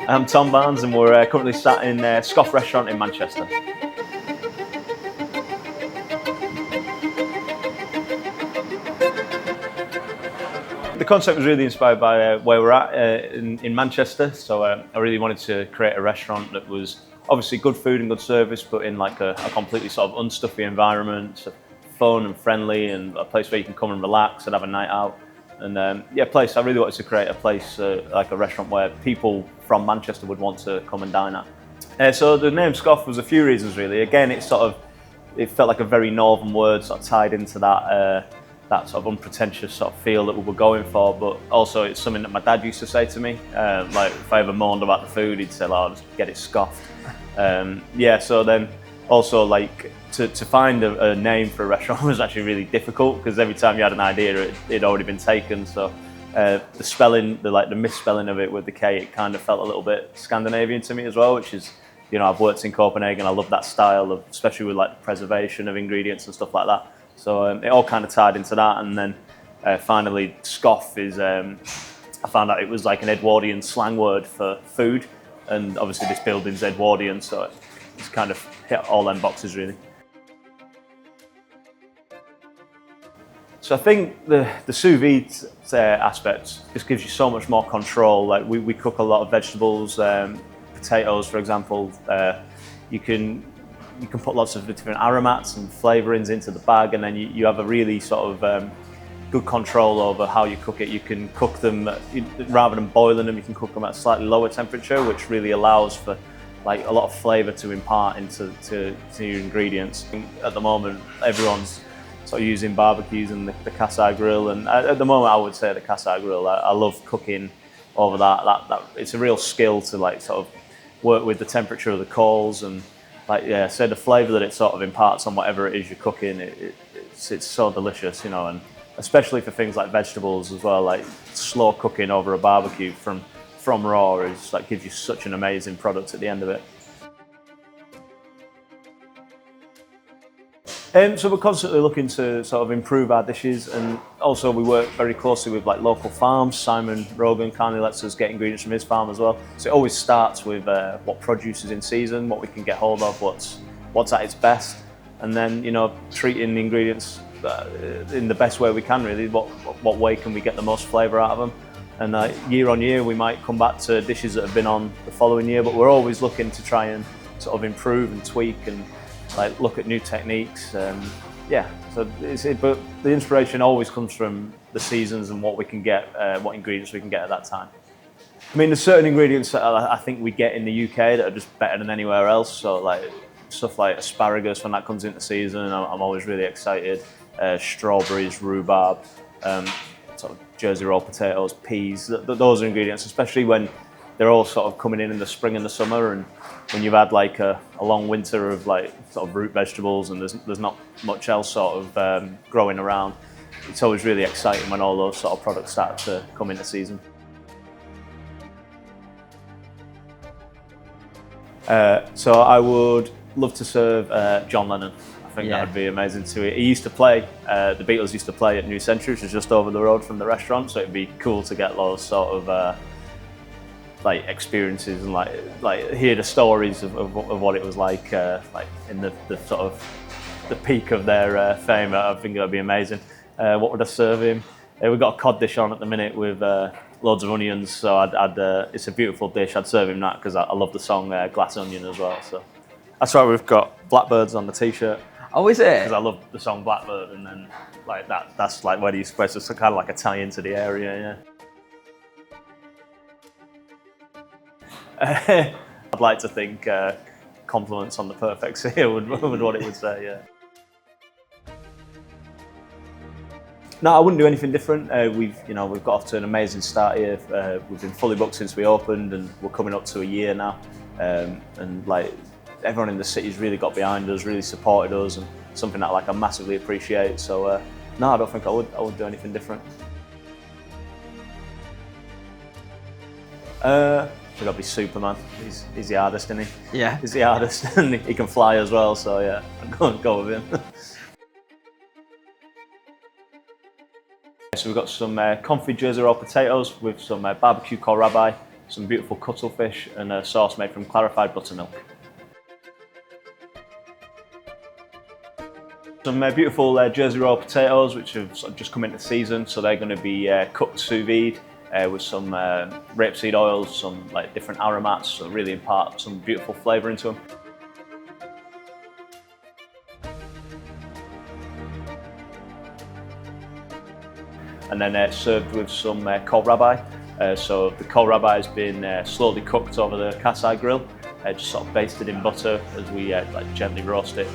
I'm Tom Barnes and we're currently sat in Skof restaurant in Manchester. The concept was really inspired by where we're at in Manchester, so I really wanted to create a restaurant that was obviously good food and good service, but in like a completely sort of unstuffy environment, so fun and friendly, and a place where you can come and relax and have a night out. And I really wanted to create a place like a restaurant where people from Manchester would want to come and dine at. So the name Skof was a few reasons really. Again, it felt like a very northern word, sort of tied into that sort of unpretentious sort of feel that we were going for, but also it's something that my dad used to say to me. Like if I ever moaned about the food, he'd say, "Oh, just get it scoffed." So then also like to find a name for a restaurant was actually really difficult because every time you had an idea, it'd already been taken. So the spelling, the misspelling of it with the K, it kind of felt a little bit Scandinavian to me as well, which is, you know, I've worked in Copenhagen. I love that style of, especially with like the preservation of ingredients and stuff like that. So it all kind of tied into that, and then finally, Skof is. I found out it was like an Edwardian slang word for food, and obviously this building's Edwardian, so it's kind of hit all them boxes really. So I think the sous vide aspect just gives you so much more control. Like we cook a lot of vegetables, potatoes, for example. You can put lots of different aromats and flavourings into the bag, and then you have a really sort of good control over how you cook it. You can cook them, rather than boiling them, you can cook them at a slightly lower temperature, which really allows for like a lot of flavour to impart into your ingredients. At the moment, everyone's sort of using barbecues and the Kasai grill, and at the moment I would say the Kasai grill. I love cooking over that. It's a real skill to like sort of work with the temperature of the coals and the flavour that it sort of imparts on whatever it is you're cooking. It's so delicious, you know, and especially for things like vegetables as well. Like slow cooking over a barbecue from raw is like gives you such an amazing product at the end of it. So we're constantly looking to sort of improve our dishes, and also we work very closely with like local farms. Simon Rogan kindly lets us get ingredients from his farm as well. So it always starts with what produce is in season, what we can get hold of, what's at its best, and then, you know, treating the ingredients in the best way we can really. What way can we get the most flavour out of them? And year on year we might come back to dishes that have been on the following year, but we're always looking to try and sort of improve and tweak and like look at new techniques. But the inspiration always comes from the seasons and what we can get, what ingredients we can get at that time. I mean, there's certain ingredients that I think we get in the UK that are just better than anywhere else. So like stuff like asparagus, when that comes into season, I'm always really excited. Strawberries, rhubarb, sort of Jersey roll potatoes, peas. Those are ingredients, especially when they're all sort of coming in the spring and the summer, and when you've had like a long winter of like sort of root vegetables and there's not much else sort of growing around. It's always really exciting when all those sort of products start to come into season. So I would love to serve John Lennon. I think that would be amazing too. He used to play, the Beatles used to play at New Century, which is just over the road from the restaurant, so it'd be cool to get those sort of like experiences and like hear the stories of what it was like in the sort of the peak of their fame. I think that would be amazing. What would I serve him? We've got a cod dish on at the minute with loads of onions, so it's a beautiful dish. I'd serve him that because I love the song Glass Onion as well. So that's why we've got blackbirds on the t-shirt. Oh, is it? Because I love the song Blackbird, and then like that's like where he's supposed to kind of like a tie into the area, yeah. I'd like to think compliments on the perfect seal would what it would say, yeah. No, I wouldn't do anything different. We've got off to an amazing start here. We've been fully booked since we opened, and we're coming up to a year now. And like everyone in the city's really got behind us, really supported us, and something that like I massively appreciate. So no, I don't think I would do anything different. Should I be Superman? He's the hardest, isn't he? Yeah. He's the hardest, and he can fly as well, so yeah, I'm go with him. So we've got some confit Jersey roll potatoes with some barbecue kohlrabi, some beautiful cuttlefish, and a sauce made from clarified buttermilk. Some beautiful Jersey roll potatoes, which have sort of just come into season, so they're going to be cooked sous vide with some rapeseed oils, some like different aromats, so really impart some beautiful flavour into them. And then served with some kohlrabi. So the kohlrabi has been slowly cooked over the Kasai grill, just sort of basted in butter as we like gently roast it.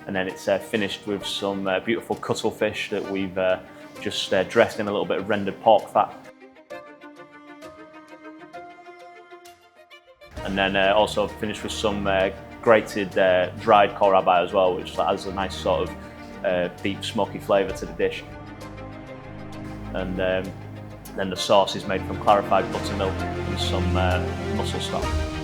And then it's finished with some beautiful cuttlefish that we've just dressed in a little bit of rendered pork fat. And then also finished with some grated dried kohlrabi as well, which adds a nice sort of deep smoky flavour to the dish. And then the sauce is made from clarified buttermilk and some mussel stock.